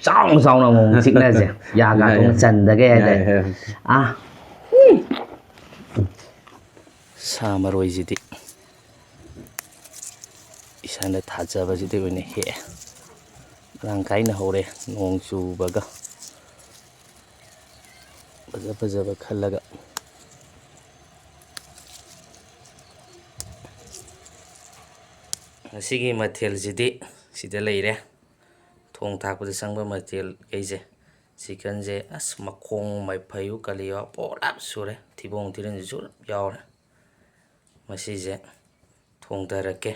Chong chong là một chiếc này gì, ya cả cũng chân đấy cái này, à, sa mà rồi gì đi, isang na thắt ra vào gì đấy này hệ, lang cái nào rồi, ngon chu baga, baza khăn laga. Sige material jadi sida leire thong thak pada sangba material kaise chicken je as makong mai phayu kaliwa porap sure thibong tiren ju yaure masi je thong darake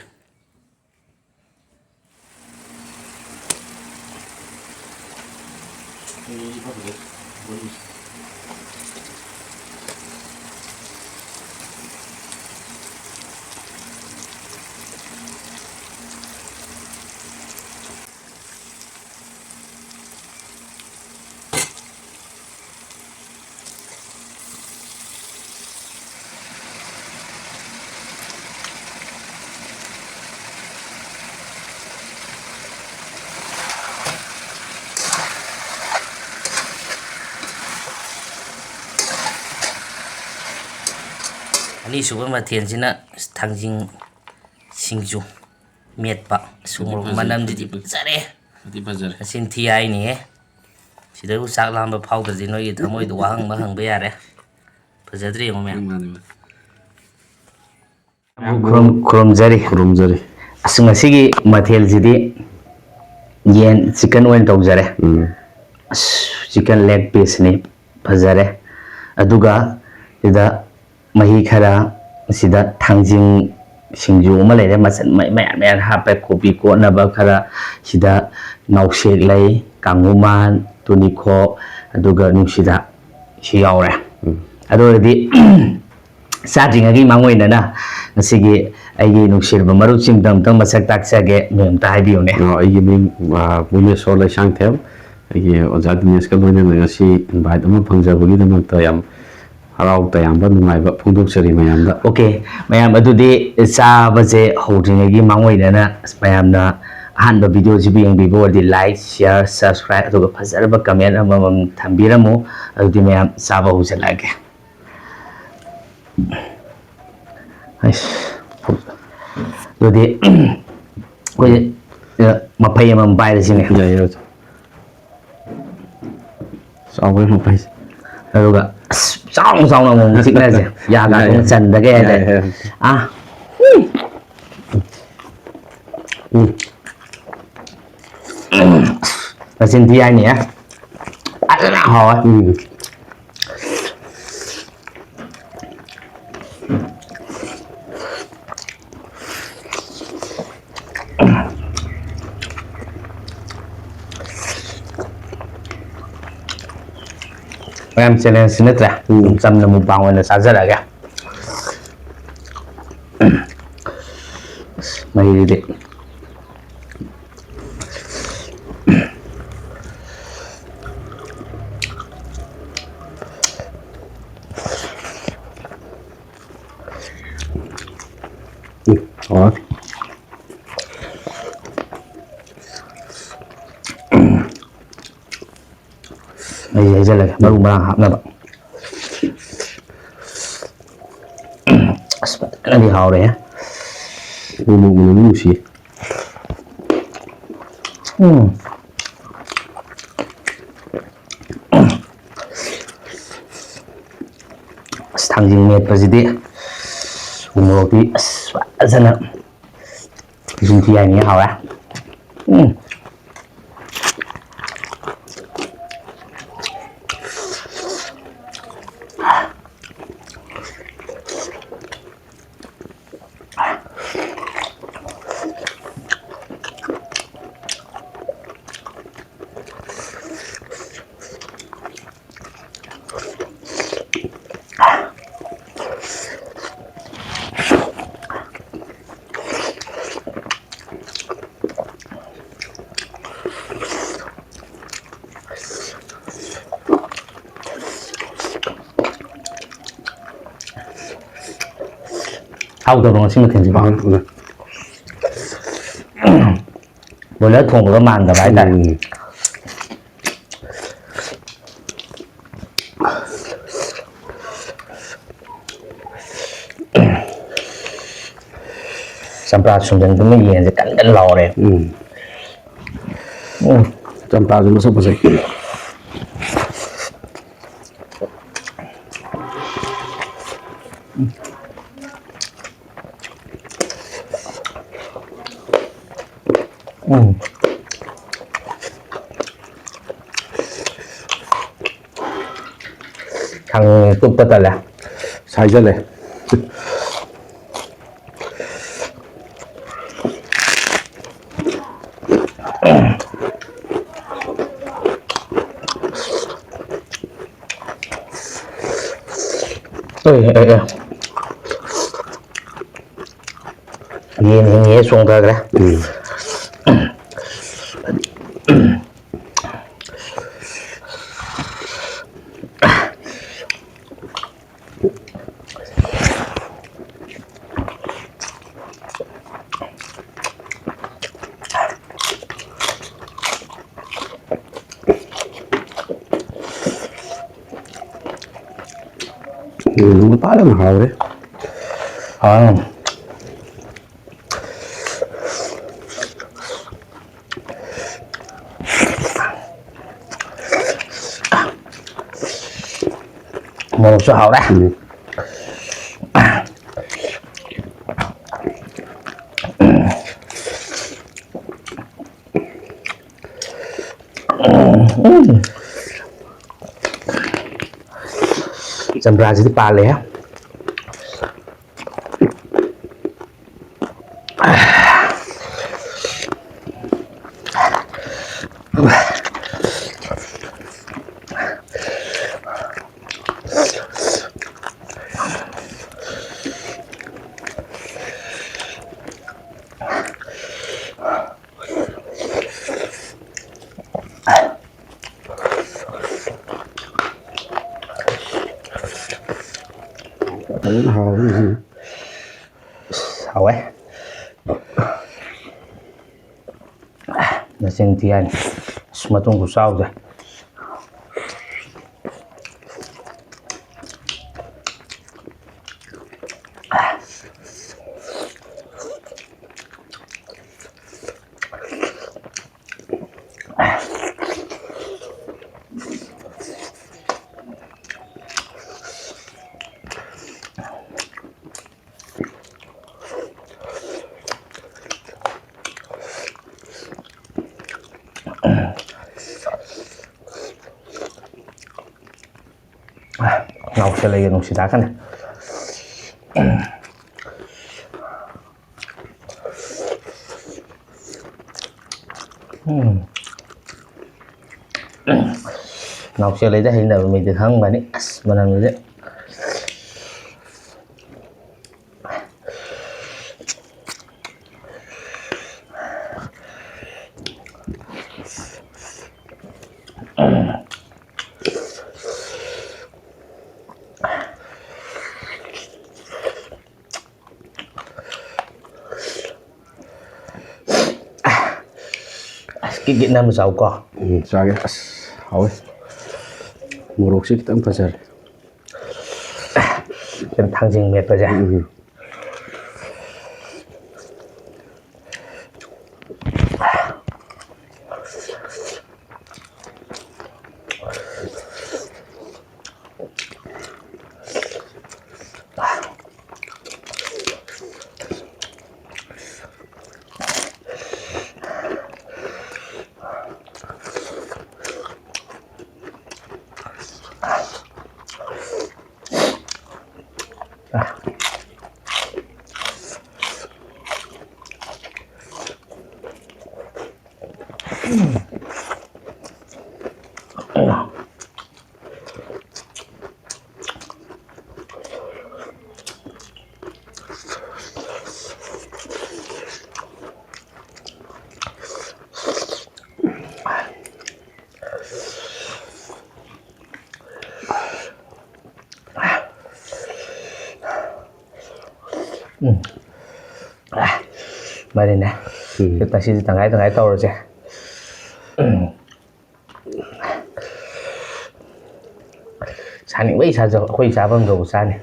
Ini suka matian cina Thangjing Singju miet pak sumur manam di bazare sin tiai ni sida usak lamba powder di noi thamoi du wahang mahang bayare bazadri mo me krom jari asung asigi matiel jidi yen chicken wen tok jare chicken leg piece ni bazare aduga ida mahi khara sida Thangjing Singju ma lere masan mai hape kopi ko na ba khara sida naushe lai kanguman tuniko aduga nusida si yaure ado di sajing agi mangoi na nasigi ai nushir ba maru ching dam tang masak tak sage mem ta habi one ai mi bume so la sang them ai oja Dinesh ka loina na si invite ama phangja bagi dam ta yam harau tayam ba nungai ba phungduk sari mayam da okay mayam adudi sa baje holding gi mangoi na mayam na han ba video ji bi before di like share subscribe to phazar ba comment amam thambiramu adudi mayam sa ba hujalage ais adudi oi mapai amam bai da sine ya ya sa ba mapai aduga chong chong là một chiếc này gì, ya cả cũng chân đấy cái này, à, là xin thi anh nhỉ, ăn rất là hỏi, em challenge xin nước ra, trăm là Mukbang là sao rất là kìa, mày đi đi, đó mày rất là baru merahap na ba, cái này hào đấy á, mình gì Thangjing miet pasti umur di sana jumpa ini hào á, hao tao nó xin được gì bảo bữa lỡ thùng có màn cả bãi này ꯆꯝꯄ꯭ꯔꯥ ꯁꯨꯝꯖꯤꯟꯗꯨꯅ ꯌꯦꯟꯁꯦ ꯀꯟ ꯀꯟ ꯂꯥꯎꯔꯦ. ꯆꯝꯄ꯭ꯔꯥꯁꯨ ꯃꯁꯛ ꯐꯖꯩ. ꯊꯥꯡ ꯇꯨꯞꯄ ꯇꯜꯂꯦ. ꯁꯥꯏꯖꯜꯂꯦ. ꯌꯦꯟ ꯍꯤꯡꯉꯦ ꯆꯣꯡꯊꯈ꯭ꯔꯦ. Nunggu paling mahal deh. Một số hậu đấy. Chambra jadi pale ya. Paling mahal ini. Hậu ấy. Là xin thì anh mà tung của sao rồi. Ngọc sẽ lấy nông sĩ đá cái này. Ngọc sẽ lấy ra hình nào mình từ hăng mà đấy mà làm như thế. Cái Việt Nam giàu có. Sao cái hỏi một lục xích tấm phải giờ.เป็นทางจริงเม็ดไปจ้ะ. Mời đến nè. Kita sih di tengah tàu rồi chứ. Sáng bây giờ rồi khuya sáng vâng rồi sáng này.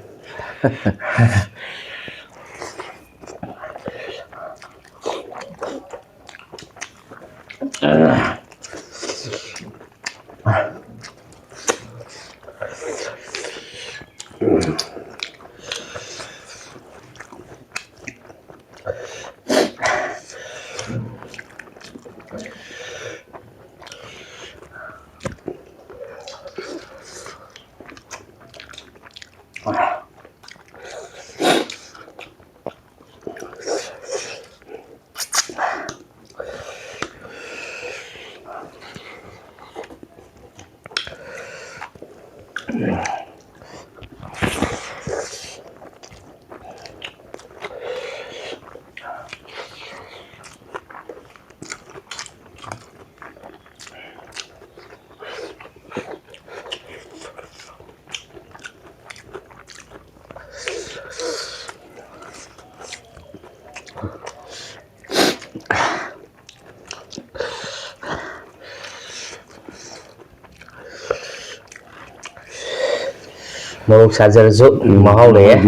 Morok sajarsu mahau le ya.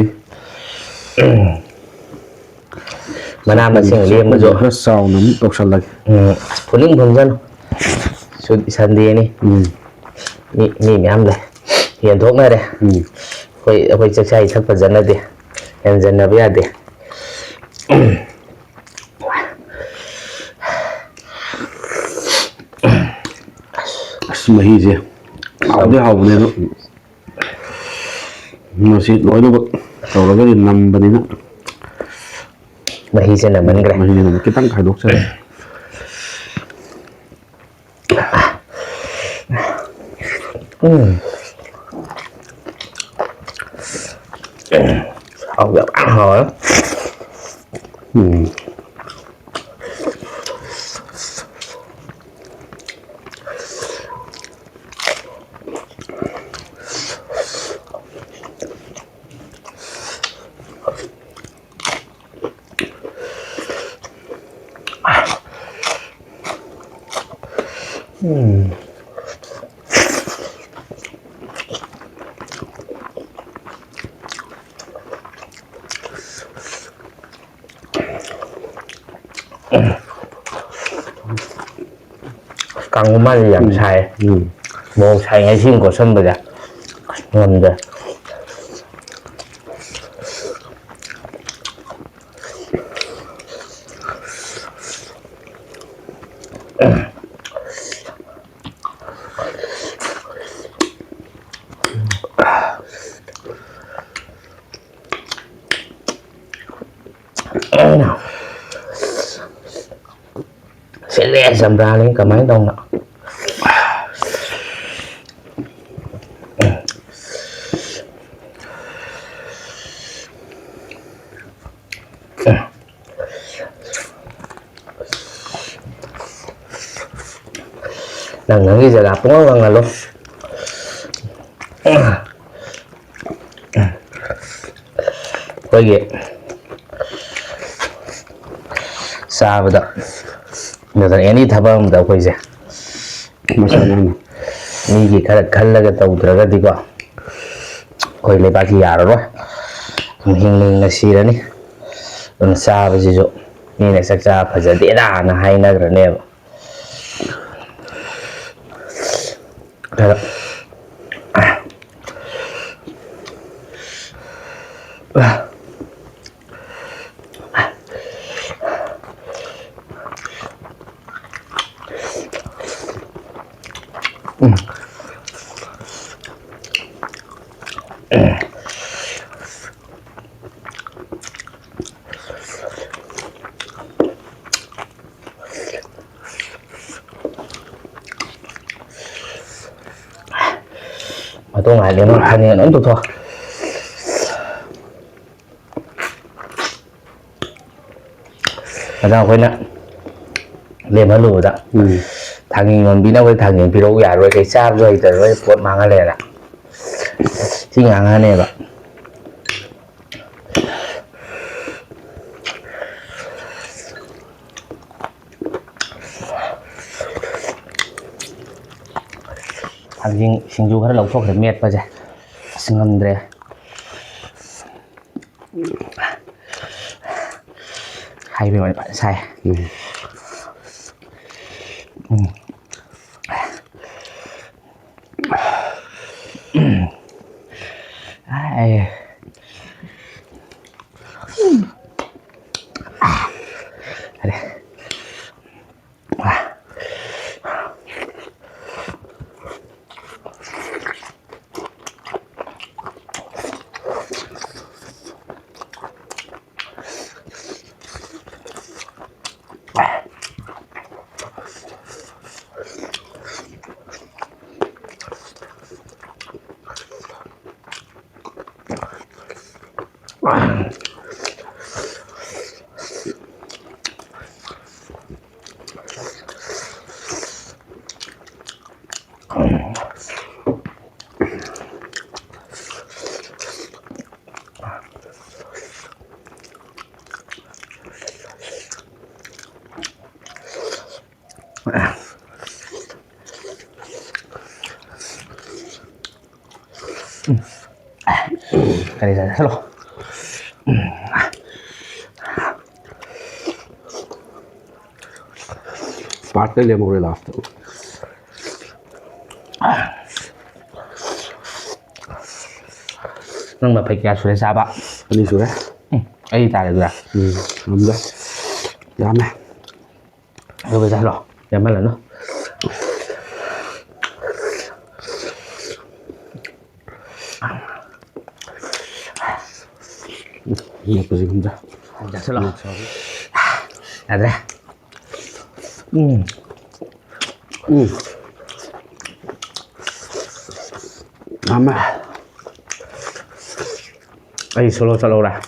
Mana masing liam jo. Sau nam toksan lagi. Puning phunjan. Sunday ni. Ni miyam le. Hiền thuốc này đây. Khoi chắc chai thắc vật dân này đi. Hiền dân nào biết đi. Mahi gì? Hào đi hào này nó. Nó sẽ nói đâu vậy? Tao là cái gì nằm bên đó. Mahi sẽ nằm bên cái. Mahi nằm cái tăng khai đốt xe. Hào gặp ăn hò lắm. Càng mà làm sai, một sai ngay xin của sân bây giờ, ngon rồi. Sẽ lẹ dầm ra lên cả máy đông nọ. Đang nói cái giờ gặp nó vâng là luôn. Quay kìa. Xa vào đó. Nếu thằng em thắp không đâu quay ra. Ni gì khăn là cái tàu trở ra đi qua. Quay lấy ba cái giả rồi. Hình là xí đó nè. Còn xa vào gì rồi. Ni này sắc xa phải giờ đĩa đà là hay là rồi nè. Đây đó. Tôi ngại để nó ăn nó tốt thôi. Ra quên ạ. Liềm hơn lùi đó. Thằng nhìn còn bị nó với thằng nhìn bị đâu giả rồi cái xa rồi tới với cuộn mang cái này là. Chứ ngang cái này vậy. Thangjing Singju khá là lâu phốc để miệt vào vậy. Xin ngâm đây. Hay vì bạn sai. cái này là lo Parte le amore l'altro. nâng mà phải kẹt xuống sao bạn Đi xuống đấy. ấy tài được rồi Đúng đấy. Dám này. rồi bây giờ lo để mà là nó Nhiều cái gì không ra. giờ sẽ lo à ra Ama. ấy solo ra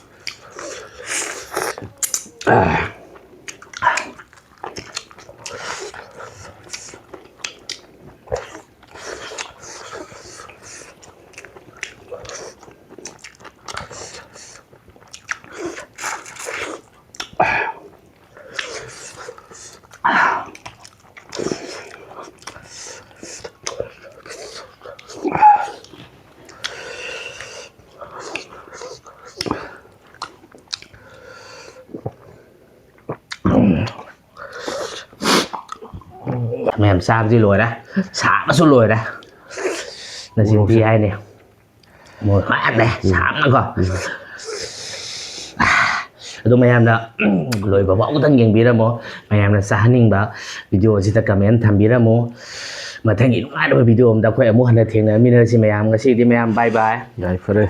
mày làm sao gì lùi đây sáng nó xuống lùi đây là gì thì ai nè một phát đây sáng nó còn tụi mày làm đó lùi vào võ tân nhìn biết ra mô mày làm là sáng ninh bảo video chỉ ta comment tham biết ra mô mà thay nghĩ lúc ai đâu video ông đã quay ở mô hành là thiền là mình là gì mày làm cái gì thì mày làm bye bye Dai, fare.